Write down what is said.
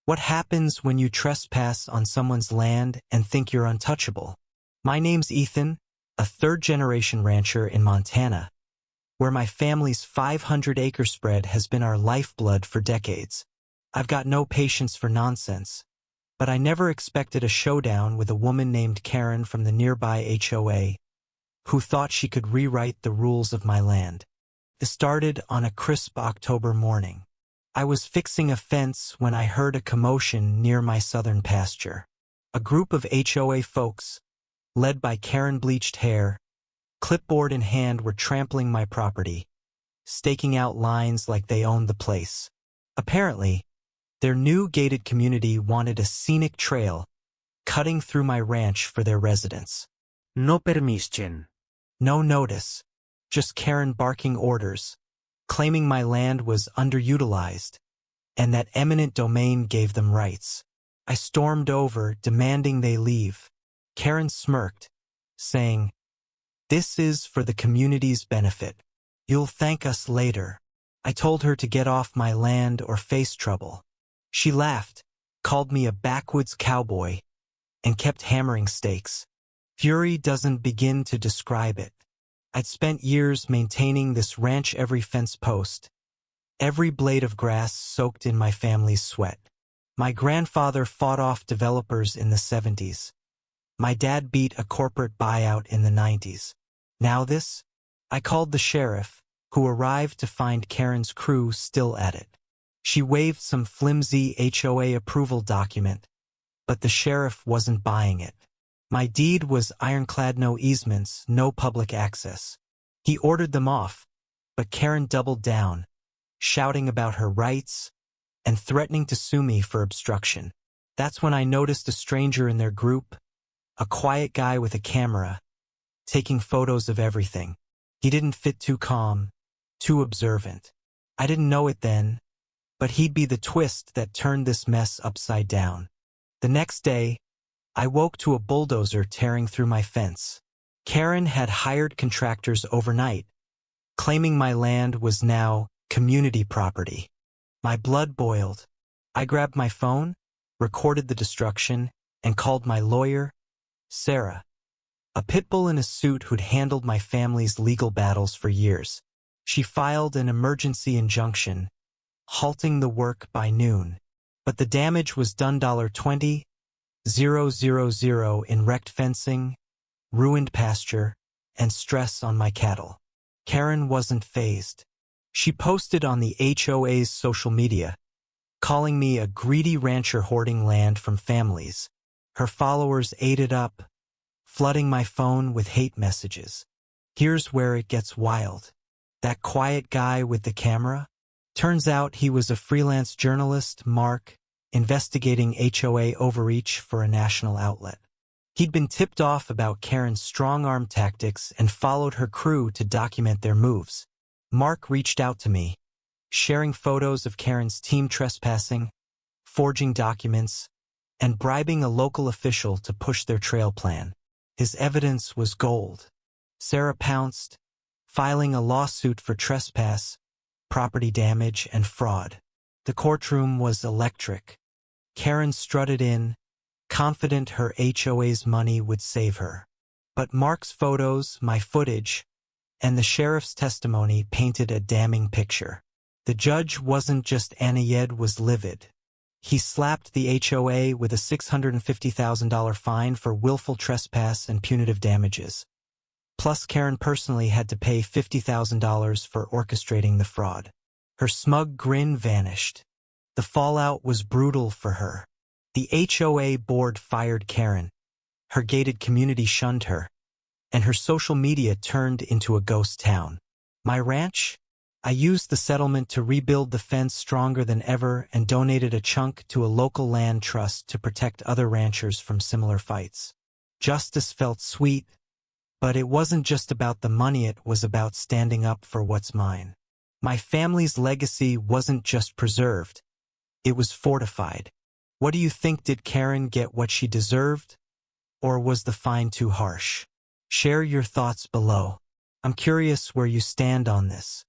What happens when you trespass on someone's land and think you're untouchable? My name's Ethan, a third-generation rancher in Montana, where my family's 500-acre spread has been our lifeblood for decades. I've got no patience for nonsense, but I never expected a showdown with a woman named Karen from the nearby HOA who thought she could rewrite the rules of my land. It started on a crisp October morning. I was fixing a fence when I heard a commotion near my southern pasture. A group of HOA folks, led by Karen bleached hair, clipboard in hand, were trampling my property, staking out lines like they owned the place. Apparently, their new gated community wanted a scenic trail cutting through my ranch for their residents. No permission. No notice, just Karen barking orders, claiming my land was underutilized, and that eminent domain gave them rights. I stormed over, demanding they leave. Karen smirked, saying, "This is for the community's benefit. You'll thank us later." I told her to get off my land or face trouble. She laughed, called me a backwoods cowboy, and kept hammering stakes. Fury doesn't begin to describe it. I'd spent years maintaining this ranch, every fence post, every blade of grass soaked in my family's sweat. My grandfather fought off developers in the 70s. My dad beat a corporate buyout in the 90s. Now this? I called the sheriff, who arrived to find Karen's crew still at it. She waved some flimsy HOA approval document, but the sheriff wasn't buying it. My deed was ironclad: no easements, no public access. He ordered them off, but Karen doubled down, shouting about her rights and threatening to sue me for obstruction. That's when I noticed a stranger in their group, a quiet guy with a camera, taking photos of everything. He didn't fit too calm, too observant. I didn't know it then, but he'd be the twist that turned this mess upside down. The next day, I woke to a bulldozer tearing through my fence. Karen had hired contractors overnight, claiming my land was now community property. My blood boiled. I grabbed my phone, recorded the destruction, and called my lawyer, Sarah, a pit bull in a suit who'd handled my family's legal battles for years. She filed an emergency injunction, halting the work by noon. But the damage was done. $20,000 in wrecked fencing, ruined pasture, and stress on my cattle. Karen wasn't fazed. She posted on the HOA's social media, calling me a greedy rancher hoarding land from families. Her followers ate it up, flooding my phone with hate messages. Here's where it gets wild. That quiet guy with the camera? Turns out he was a freelance journalist, Mark, investigating HOA overreach for a national outlet. He'd been tipped off about Karen's strong-arm tactics and followed her crew to document their moves. Mark reached out to me, sharing photos of Karen's team trespassing, forging documents, and bribing a local official to push their trail plan. His evidence was gold. Sarah pounced, filing a lawsuit for trespass, property damage, and fraud. The courtroom was electric. Karen strutted in, confident her HOA's money would save her. But Mark's photos, my footage, and the sheriff's testimony painted a damning picture. The judge wasn't just Anayed was livid. He slapped the HOA with a $650,000 fine for willful trespass and punitive damages. Plus, Karen personally had to pay $50,000 for orchestrating the fraud. Her smug grin vanished. The fallout was brutal for her. The HOA board fired Karen. Her gated community shunned her, and her social media turned into a ghost town. My ranch? I used the settlement to rebuild the fence stronger than ever and donated a chunk to a local land trust to protect other ranchers from similar fights. Justice felt sweet, but it wasn't just about the money, it was about standing up for what's mine. My family's legacy wasn't just preserved, it was fortified. What do you think? Did Karen get what she deserved? Or was the fine too harsh? Share your thoughts below. I'm curious where you stand on this.